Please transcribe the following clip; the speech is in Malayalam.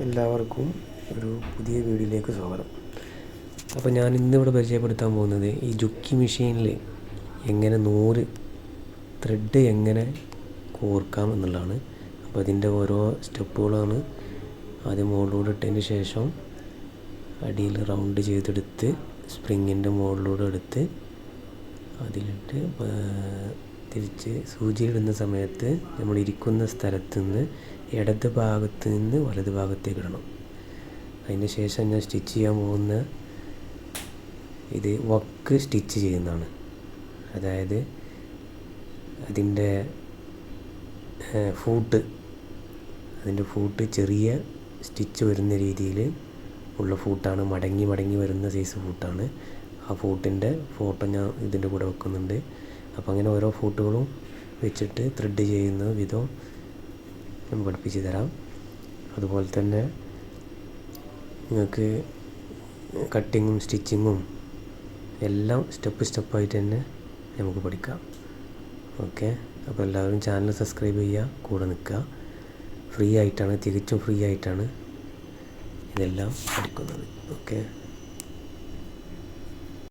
എല്ലാവർക്കും ഒരു പുതിയ വീഡിയോയിലേക്ക് സ്വാഗതം. അപ്പോൾ ഞാൻ ഇന്നിവിടെ പരിചയപ്പെടുത്താൻ പോകുന്നത് ഈ ജുക്കി മെഷീനിൽ എങ്ങനെ നൂല് ത്രെഡ് എങ്ങനെ കോർക്കാം എന്നുള്ളതാണ്. അപ്പോൾ അതിൻ്റെ ഓരോ സ്റ്റെപ്പുകളാണ്. ആദ്യം മുകളിലൂടെ ഇട്ടതിന് ശേഷം അടിയിൽ റൗണ്ട് ചെയ്തെടുത്ത് സ്പ്രിങ്ങിൻ്റെ മുകളിലൂടെ എടുത്ത് അതിലിട്ട് തിരിച്ച് സൂചി ഇടുന്ന സമയത്ത് നമ്മൾ ഇരിക്കുന്ന സ്ഥലത്ത് നിന്ന് ഇടത് ഭാഗത്ത് നിന്ന് വലത് ഭാഗത്തേക്ക് ഇടണം. അതിന് ശേഷം ഞാൻ സ്റ്റിച്ച് ചെയ്യാൻ പോകുന്ന ഇത് വക്ക് സ്റ്റിച്ച് ചെയ്യുന്നതാണ്. അതായത് അതിൻ്റെ ഫൂട്ട് ചെറിയ സ്റ്റിച്ച് വരുന്ന രീതിയിൽ ഉള്ള ഫൂട്ടാണ്. മടങ്ങി വരുന്ന സൈസ് ഫൂട്ടാണ്. ആ ഫൂട്ടിൻ്റെ ഫോട്ടോ ഞാൻ ഇതിൻ്റെ കൂടെ വെക്കുന്നുണ്ട്. അപ്പോൾ അങ്ങനെ ഓരോ ഫൂട്ടുകളും വെച്ചിട്ട് ത്രെഡ് ചെയ്യുന്ന വിധം ഞാൻ പഠിപ്പിച്ച് തരാം. അതുപോലെ തന്നെ നിങ്ങൾക്ക് കട്ടിങ്ങും സ്റ്റിച്ചിങ്ങും എല്ലാം സ്റ്റെപ്പായിട്ട് തന്നെ നമുക്ക് പഠിക്കാം. ഓക്കെ, അപ്പോൾ എല്ലാവരും ചാനൽ സബ്സ്ക്രൈബ് ചെയ്യുക, കൂടെ നിൽക്കുക. തികച്ചും ഫ്രീ ആയിട്ടാണ് ഇതെല്ലാം പഠിക്കുന്നത്. ഓക്കെ.